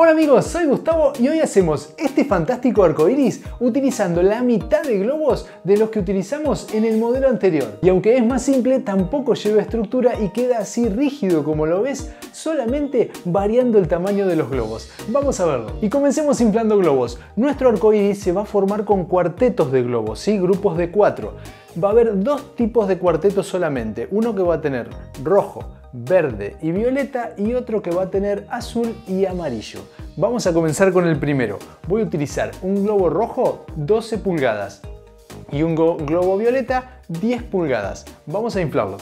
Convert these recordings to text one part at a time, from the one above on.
Hola amigos, soy Gustavo y hoy hacemos este fantástico arcoiris utilizando la mitad de globos de los que utilizamos en el modelo anterior. Y aunque es más simple, tampoco lleva estructura y queda así rígido como lo ves, solamente variando el tamaño de los globos. Vamos a verlo. Y comencemos inflando globos. Nuestro arcoiris se va a formar con cuartetos de globos, ¿sí? Grupos de 4. Va a haber dos tipos de cuartetos solamente. Uno que va a tener rojo, verde y violeta y otro que va a tener azul y amarillo. Vamos a comenzar con el primero. Voy a utilizar un globo rojo 12 pulgadas y un globo violeta 10 pulgadas. Vamos a inflarlo.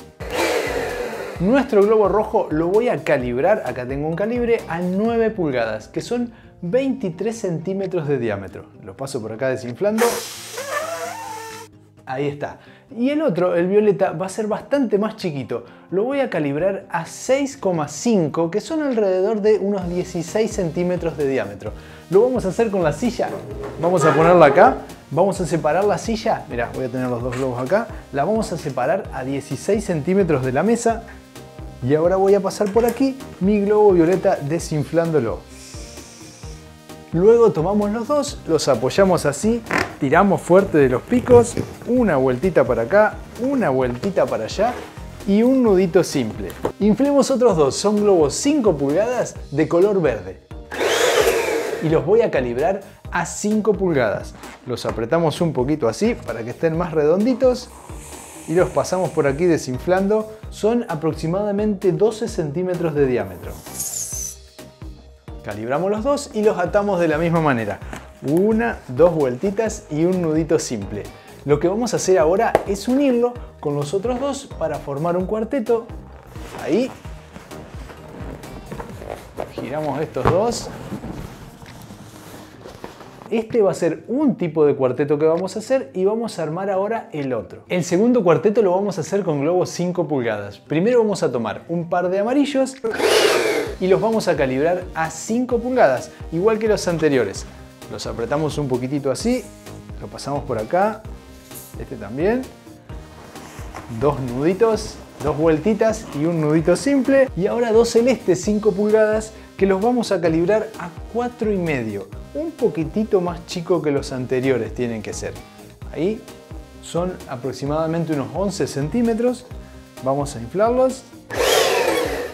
Nuestro globo rojo lo voy a calibrar, acá tengo un calibre, a 9 pulgadas, que son 23 centímetros de diámetro. Lo paso por acá desinflando. Ahí está. Y el otro, el violeta, va a ser bastante más chiquito. Lo voy a calibrar a 6,5, que son alrededor de unos 16 centímetros de diámetro. Lo vamos a hacer con la silla. Vamos a ponerla acá. Vamos a separar la silla. Mirá, voy a tener los dos globos acá. La vamos a separar a 16 centímetros de la mesa. Y ahora voy a pasar por aquí mi globo violeta desinflándolo. Luego tomamos los dos, los apoyamos así, tiramos fuerte de los picos, una vueltita para acá, una vueltita para allá y un nudito simple. Inflemos otros dos, son globos 5 pulgadas de color verde. Y los voy a calibrar a 5 pulgadas. Los apretamos un poquito así para que estén más redonditos y los pasamos por aquí desinflando. Son aproximadamente 12 centímetros de diámetro. Calibramos los dos y los atamos de la misma manera. Una, dos vueltitas y un nudito simple. Lo que vamos a hacer ahora es unirlo con los otros dos para formar un cuarteto. Ahí. Giramos estos dos. Este va a ser un tipo de cuarteto que vamos a hacer y vamos a armar ahora el otro. El segundo cuarteto lo vamos a hacer con globos 5 pulgadas. Primero vamos a tomar un par de amarillos y los vamos a calibrar a 5 pulgadas, igual que los anteriores. Los apretamos un poquitito así, lo pasamos por acá, este también. Dos nuditos, dos vueltitas y un nudito simple. Y ahora dos celestes 5 pulgadas que los vamos a calibrar a 4,5. Un poquitito más chico que los anteriores tienen que ser. Ahí son aproximadamente unos 11 centímetros. Vamos a inflarlos.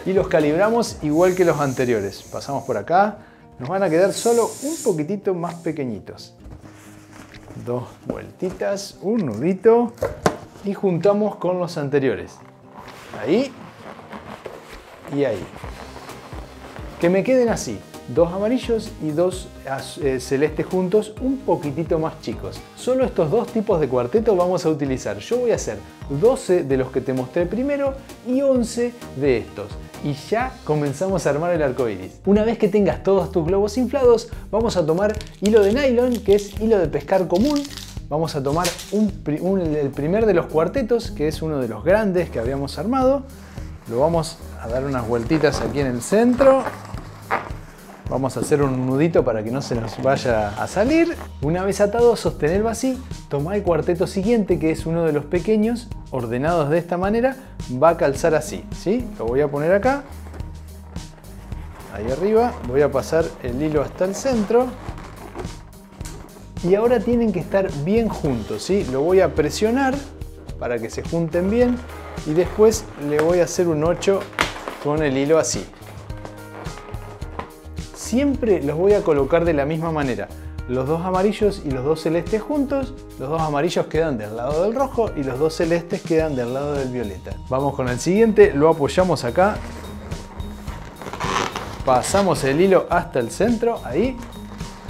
Y los calibramos igual que los anteriores. Pasamos por acá. Nos van a quedar solo un poquitito más pequeñitos. Dos vueltitas, un nudito. Y juntamos con los anteriores. Ahí. Y ahí. Que me queden así. Dos amarillos y dos celestes juntos, un poquitito más chicos. Solo estos dos tipos de cuarteto vamos a utilizar. Yo voy a hacer 12 de los que te mostré primero y 11 de estos. Y ya comenzamos a armar el arcoiris. Una vez que tengas todos tus globos inflados, vamos a tomar hilo de nylon, que es hilo de pescar común. Vamos a tomar el primer de los cuartetos, que es uno de los grandes que habíamos armado. Lo vamos a dar unas vueltitas aquí en el centro. Vamos a hacer un nudito para que no se nos vaya a salir. Una vez atado, sostenerlo así. Toma el cuarteto siguiente, que es uno de los pequeños, ordenados de esta manera. Va a calzar así, ¿sí? Lo voy a poner acá. Ahí arriba. Voy a pasar el hilo hasta el centro. Y ahora tienen que estar bien juntos, ¿sí? Lo voy a presionar para que se junten bien. Y después le voy a hacer un 8 con el hilo así. Siempre los voy a colocar de la misma manera. Los dos amarillos y los dos celestes juntos. Los dos amarillos quedan del lado del rojo y los dos celestes quedan del lado del violeta. Vamos con el siguiente. Lo apoyamos acá. Pasamos el hilo hasta el centro. Ahí.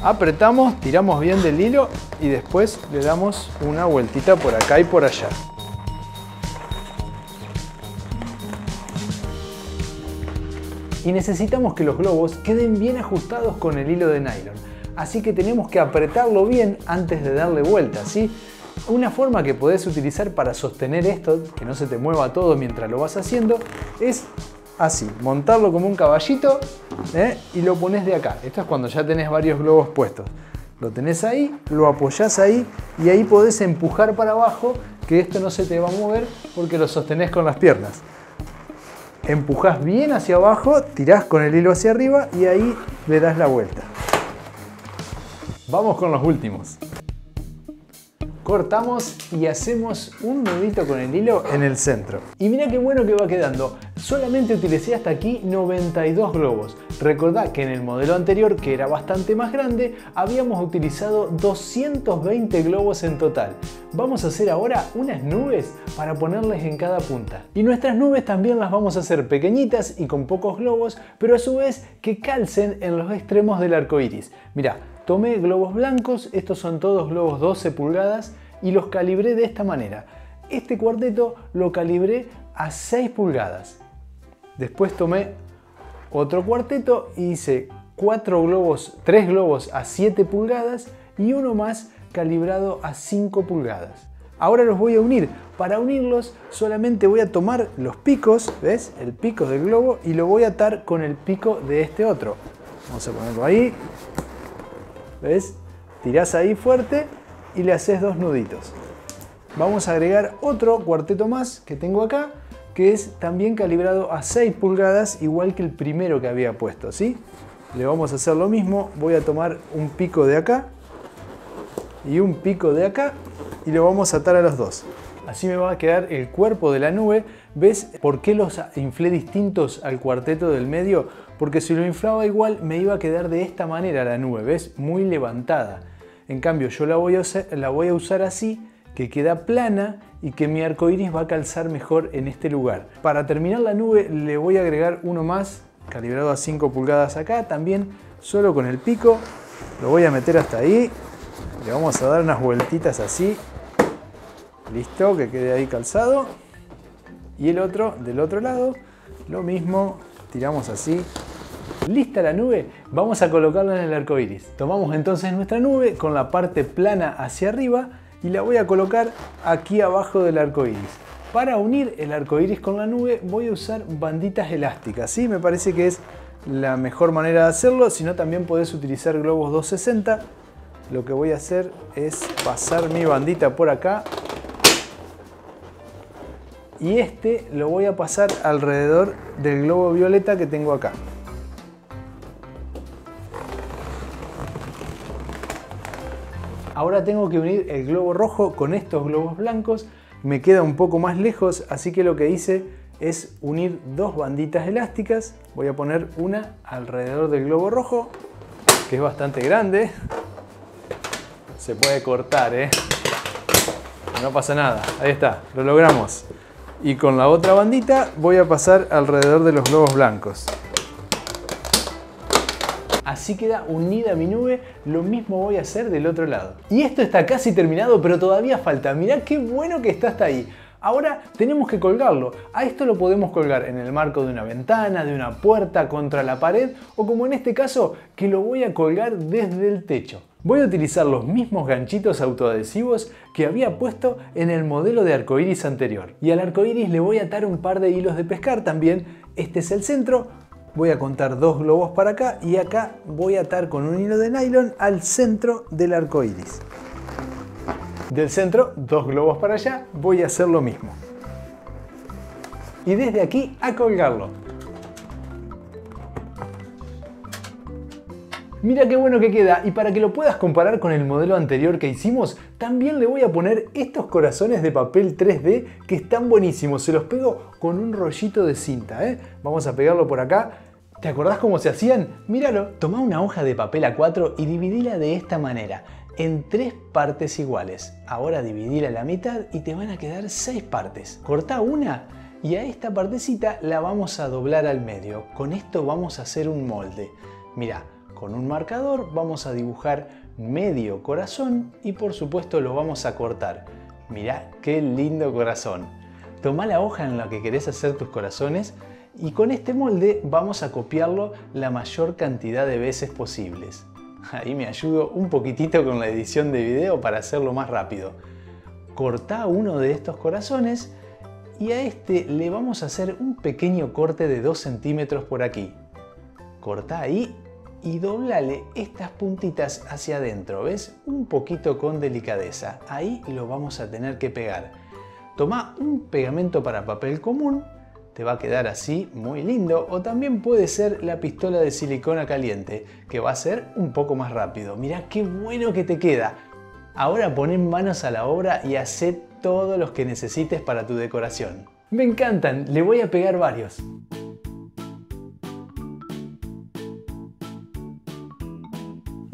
Apretamos, tiramos bien del hilo y después le damos una vueltita por acá y por allá. Y necesitamos que los globos queden bien ajustados con el hilo de nylon. Así que tenemos que apretarlo bien antes de darle vuelta, ¿sí? Una forma que podés utilizar para sostener esto, que no se te mueva todo mientras lo vas haciendo, es así, montarlo como un caballito y lo pones de acá. Esto es cuando ya tenés varios globos puestos. Lo tenés ahí, lo apoyás ahí y ahí podés empujar para abajo, que esto no se te va a mover porque lo sostenés con las piernas. empujás bien hacia abajo, tirás con el hilo hacia arriba y ahí le das la vuelta. Vamos con los últimos. Cortamos y hacemos un nudito con el hilo en el centro. Y mirá qué bueno que va quedando. Solamente utilicé hasta aquí 92 globos. Recordá que en el modelo anterior, que era bastante más grande, habíamos utilizado 220 globos en total. Vamos a hacer ahora unas nubes para ponerles en cada punta. Y nuestras nubes también las vamos a hacer pequeñitas y con pocos globos, pero a su vez que calcen en los extremos del arco iris. Mirá, tomé globos blancos, estos son todos globos 12 pulgadas y los calibré de esta manera. Este cuarteto lo calibré a 6 pulgadas. Después tomé otro cuarteto y hice 3 globos a 7 pulgadas y uno más calibrado a 5 pulgadas. Ahora los voy a unir. Para unirlos solamente voy a tomar los picos, ¿ves? El pico del globo y lo voy a atar con el pico de este otro. Vamos a ponerlo ahí. ¿Ves? Tirás ahí fuerte y le haces 2 nuditos. Vamos a agregar otro cuarteto más que tengo acá, que es también calibrado a 6 pulgadas, igual que el primero que había puesto, ¿sí? Le vamos a hacer lo mismo. Voy a tomar un pico de acá y un pico de acá y lo vamos a atar a los dos. Así me va a quedar el cuerpo de la nube. ¿Ves por qué los inflé distintos al cuarteto del medio? Porque si lo inflaba igual me iba a quedar de esta manera la nube, ¿ves? Muy levantada. En cambio yo la voy a usar así, que queda plana y que mi arco iris va a calzar mejor en este lugar. Para terminar la nube le voy a agregar uno más, calibrado a 5 pulgadas acá, también solo con el pico. Lo voy a meter hasta ahí. Le vamos a dar unas vueltitas así. Listo, que quede ahí calzado. Y el otro, del otro lado, lo mismo, tiramos así. ¿Lista la nube? Vamos a colocarla en el arco iris. Tomamos entonces nuestra nube con la parte plana hacia arriba y la voy a colocar aquí abajo del arco iris. Para unir el arco iris con la nube voy a usar banditas elásticas, ¿sí? Me parece que es la mejor manera de hacerlo, si no también podés utilizar globos 260. Lo que voy a hacer es pasar mi bandita por acá y este lo voy a pasar alrededor del globo violeta que tengo acá. Ahora tengo que unir el globo rojo con estos globos blancos. Me queda un poco más lejos, así que lo que hice es unir 2 banditas elásticas. Voy a poner una alrededor del globo rojo, que es bastante grande. Se puede cortar, ¿eh? No pasa nada. Ahí está, lo logramos. Y con la otra bandita voy a pasar alrededor de los globos blancos. Así queda unida mi nube, lo mismo voy a hacer del otro lado. Y esto está casi terminado, pero todavía falta. Mirá qué bueno que está hasta ahí. Ahora tenemos que colgarlo. A esto lo podemos colgar en el marco de una ventana, de una puerta, contra la pared o como en este caso, que lo voy a colgar desde el techo. Voy a utilizar los mismos ganchitos autoadhesivos que había puesto en el modelo de arcoiris anterior. Y al arcoiris le voy a atar un par de hilos de pescar también. Este es el centro. Voy a contar 2 globos para acá y acá voy a atar con un hilo de nylon al centro del arco iris. Del centro, 2 globos para allá, voy a hacer lo mismo. Y desde aquí a colgarlo. Mira qué bueno que queda, y para que lo puedas comparar con el modelo anterior que hicimos, también le voy a poner estos corazones de papel 3D que están buenísimos. Se los pego con un rollito de cinta, ¿eh? Vamos a pegarlo por acá. ¿Te acordás cómo se hacían? Míralo. Tomá una hoja de papel A4 y dividila de esta manera, en 3 partes iguales. Ahora dividila a la mitad y te van a quedar 6 partes. Cortá una y a esta partecita la vamos a doblar al medio. Con esto vamos a hacer un molde. Mirá. Con un marcador vamos a dibujar medio corazón y por supuesto lo vamos a cortar. Mirá qué lindo corazón. Tomá la hoja en la que querés hacer tus corazones y con este molde vamos a copiarlo la mayor cantidad de veces posibles. Ahí me ayudo un poquitito con la edición de video para hacerlo más rápido. Cortá uno de estos corazones y a este le vamos a hacer un pequeño corte de 2 centímetros por aquí. Cortá ahí y doblale estas puntitas hacia adentro, ¿ves? Un poquito con delicadeza. Ahí lo vamos a tener que pegar. Tomá un pegamento para papel común, te va a quedar así muy lindo, o también puede ser la pistola de silicona caliente, que va a ser un poco más rápido. Mirá qué bueno que te queda. Ahora poné manos a la obra y hacé todos los que necesites para tu decoración. Me encantan, le voy a pegar varios.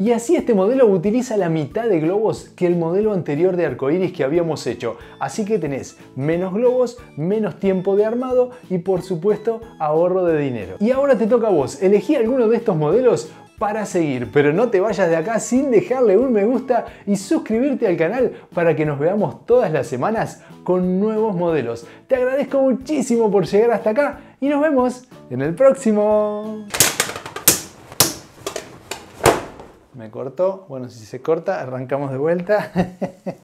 Y así este modelo utiliza la mitad de globos que el modelo anterior de arcoiris que habíamos hecho. Así que tenés menos globos, menos tiempo de armado y por supuesto ahorro de dinero. Y ahora te toca a vos, elegí alguno de estos modelos para seguir, pero no te vayas de acá sin dejarle un me gusta y suscribirte al canal para que nos veamos todas las semanas con nuevos modelos. Te agradezco muchísimo por llegar hasta acá y nos vemos en el próximo. Me cortó, bueno, si se corta arrancamos de vuelta.